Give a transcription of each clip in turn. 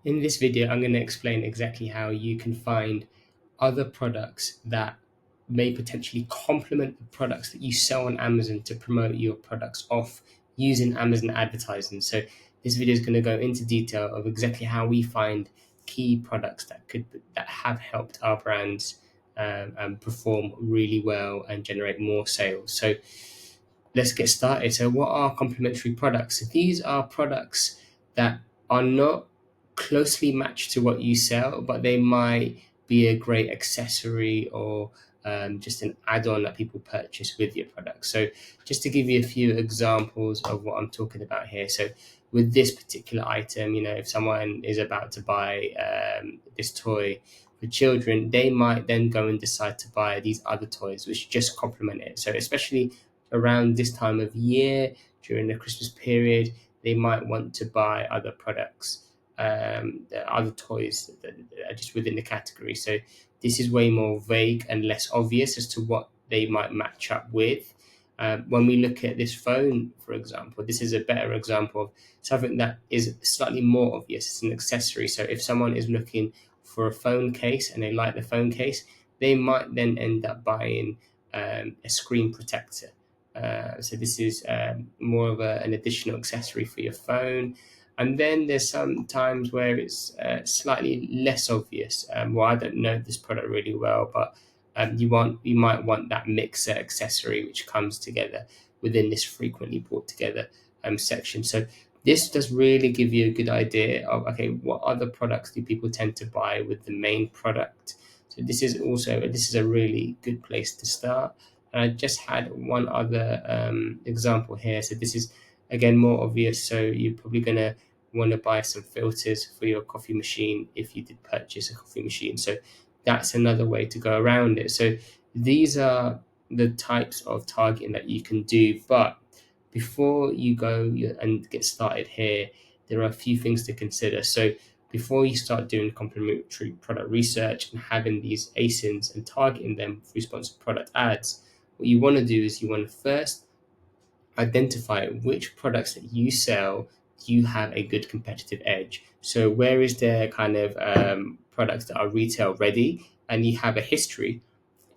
In this video, I'm going to explain exactly how you can find other products that may potentially complement the products that you sell on Amazon to promote your products off using Amazon advertising. So this video is going to go into detail of exactly how we find key products that have helped our brands perform really well and generate more sales. So let's get started. So what are complementary products? These are products that are not closely matched to what you sell, but they might be a great accessory or just an add-on that people purchase with your product. So just to give you a few examples of what I'm talking about here. So with this particular item, if someone is about to buy this toy for children, they might then go and decide to buy these other toys which just complement it. So especially around this time of year, during the Christmas period, they might want to buy other products, other toys that are just within the category. So this is way more vague and less obvious as to what they might match up with. When we look at this phone, for example, this is a better example of something that is slightly more obvious. It's an accessory. So if someone is looking for a phone case and they like the phone case, they might then end up buying a screen protector. So this is more of an additional accessory for your phone. And then there's some times where it's slightly less obvious. Well, I don't know this product really well, but you might want that mixer accessory which comes together within this frequently bought together section. So this does really give you a good idea of, okay, what other products do people tend to buy with the main product? So this is a really good place to start. And I just had one other example here. So this is again more obvious. So you're probably going to want to buy some filters for your coffee machine if you did purchase a coffee machine. So that's another way to go around it. So these are the types of targeting that you can do. But before you go and get started here, there are a few things to consider. So before you start doing complementary product research and having these ASINs and targeting them through sponsored product ads, what you want to do is you want to first identify which products that you sell you have a good competitive edge. So where is there kind of products that are retail ready and you have a history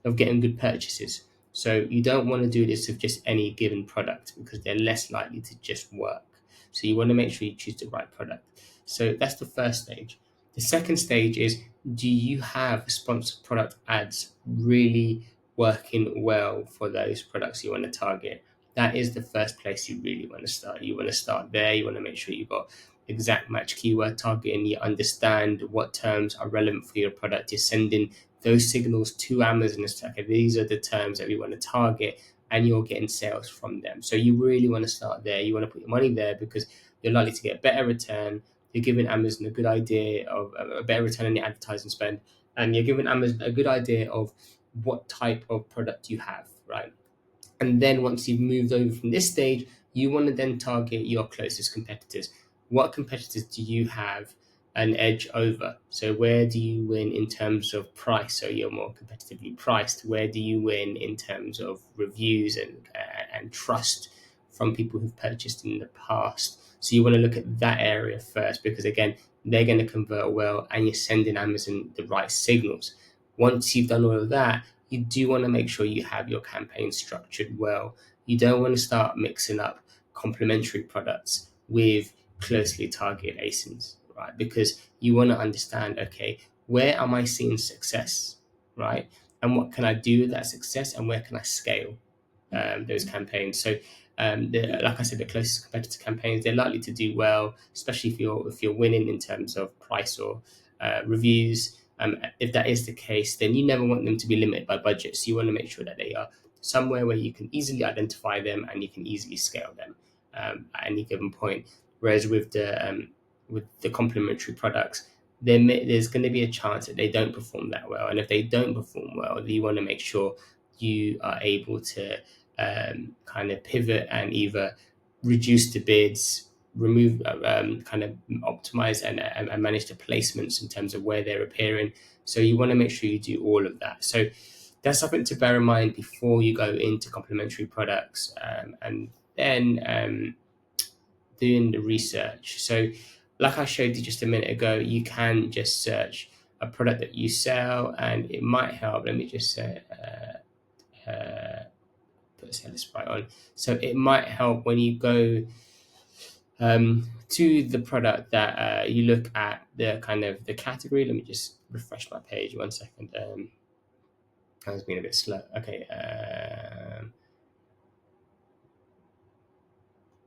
of getting good purchases. So you don't want to do this with just any given product because they're less likely to just work. So you want to make sure you choose the right product. So that's the first stage. The second stage is, do you have sponsored product ads really working well for those products you want to target? That is the first place you really want to start. You want to start there. You want to make sure you've got exact match keyword targeting. You understand what terms are relevant for your product. You're sending those signals to Amazon as to, okay, these are the terms that we want to target, and you're getting sales from them. So you really want to start there. You want to put your money there because you're likely to get a better return. You're giving Amazon a good idea of a better return on your advertising spend, and you're giving Amazon a good idea of what type of product you have, right? And then once you've moved over from this stage, you want to then target your closest competitors. What competitors do you have an edge over? So where do you win in terms of price? So you're more competitively priced. Where do you win in terms of reviews and trust from people who've purchased in the past? So you want to look at that area first because again, they're going to convert well and you're sending Amazon the right signals. Once you've done all of that, you do want to make sure you have your campaign structured well. You don't want to start mixing up complementary products with closely targeted ASINs, right? Because you want to understand, okay, where am I seeing success, right? And what can I do with that success and where can I scale those campaigns? So like I said, the closest competitor campaigns, they're likely to do well, especially if you're winning in terms of price or reviews. If that is the case, then you never want them to be limited by budget. So you want to make sure that they are somewhere where you can easily identify them and you can easily scale them at any given point. Whereas with the complementary products, there's going to be a chance that they don't perform that well. And if they don't perform well, then you want to make sure you are able to kind of pivot and either reduce the bids, remove, kind of optimize and manage the placements in terms of where they're appearing. So you want to make sure you do all of that. So that's something to bear in mind before you go into complementary products and then doing the research. So like I showed you just a minute ago, you can just search a product that you sell, and it might help. Let me just say, put this right on. So it might help when you go to the product that you look at the kind of the category. Let me just refresh my page 1 second. I was being a bit slow. Okay.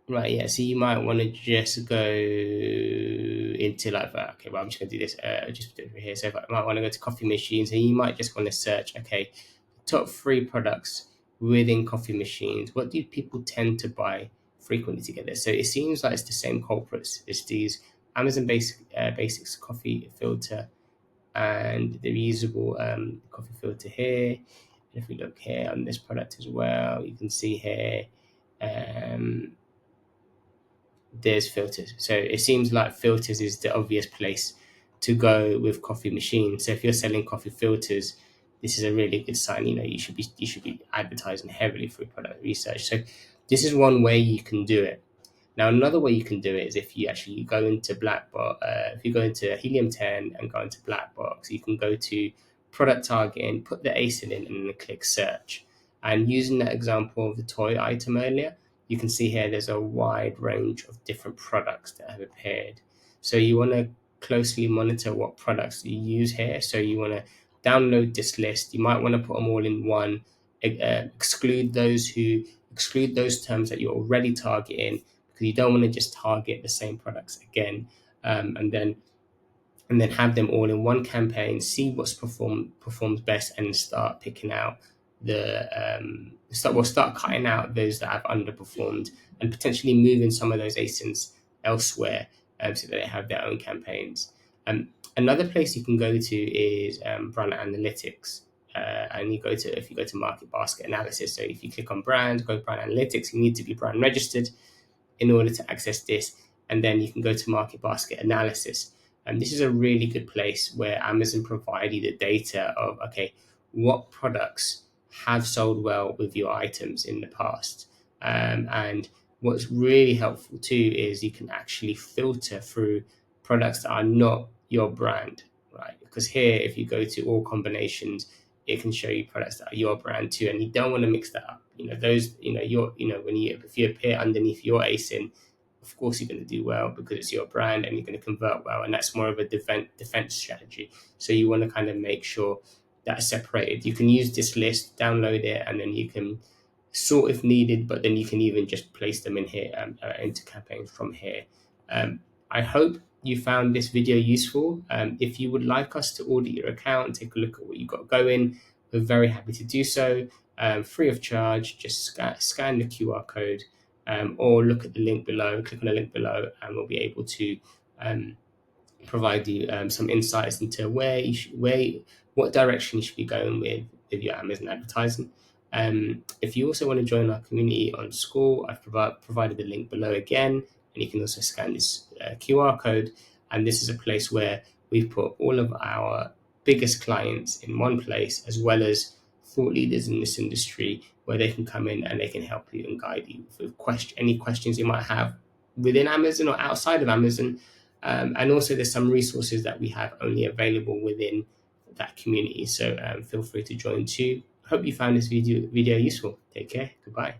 Right, yeah. So you might want to just go into like that. Okay, well, I'm just going to do this. Just put it over here. So if I might want to go to coffee machines, and you might just want to search. Okay, top three products within coffee machines. What do people tend to buy frequently together? So it seems like it's the same culprits. It's these Amazon Basics coffee filter and the reusable coffee filter here. And if we look here on this product as well, you can see here. Um, there's filters. So it seems like filters is the obvious place to go with coffee machines. So if you're selling coffee filters, this is a really good sign. You should be advertising heavily through product research. So this is one way you can do it. Now another way you can do it is if you actually go into if you go into Helium 10 and go into Black Box, you can go to product targeting, put the ASIN in, and then click search. And using that example of the toy item earlier, you can see here there's a wide range of different products that have appeared. So you want to closely monitor what products you use here. So you want to download this list. You might want to put them all in one. Exclude those terms that you're already targeting, because you don't want to just target the same products again, and then have them all in one campaign, see what's performs best, and start picking out start cutting out those that have underperformed, and potentially moving some of those ASINs elsewhere, so that they have their own campaigns. Another place you can go to is brand analytics. And if you go to market basket analysis. So if you click on brand, go brand analytics, you need to be brand registered in order to access this. And then you can go to market basket analysis. And this is a really good place where Amazon provide you the data of, okay, what products have sold well with your items in the past. And what's really helpful too is you can actually filter through products that are not your brand, right? Because here, if you go to all combinations, it can show you products that are your brand too, and you don't want to mix that up. If you appear underneath your ASIN, of course you're going to do well because it's your brand and you're going to convert well, and that's more of a defense strategy. So you want to kind of make sure that's separated. You can use this list, download it, and then you can sort if needed, but then you can even just place them in here, into campaigns from here. I hope you found this video useful. If you would like us to audit your account and take a look at what you got going, we're very happy to do so, free of charge. Just scan the QR code, or look at the link below, click on the link below, and we'll be able to provide you some insights into what direction you should be going with your Amazon advertising. If you also want to join our community on School, I've provided the link below again, and you can also scan this QR code. And this is a place where we've put all of our biggest clients in one place, as well as thought leaders in this industry, where they can come in and they can help you and guide you with any questions you might have within Amazon or outside of Amazon. And also, there's some resources that we have only available within that community. So feel free to join too. Hope you found this video useful. Take care. Goodbye.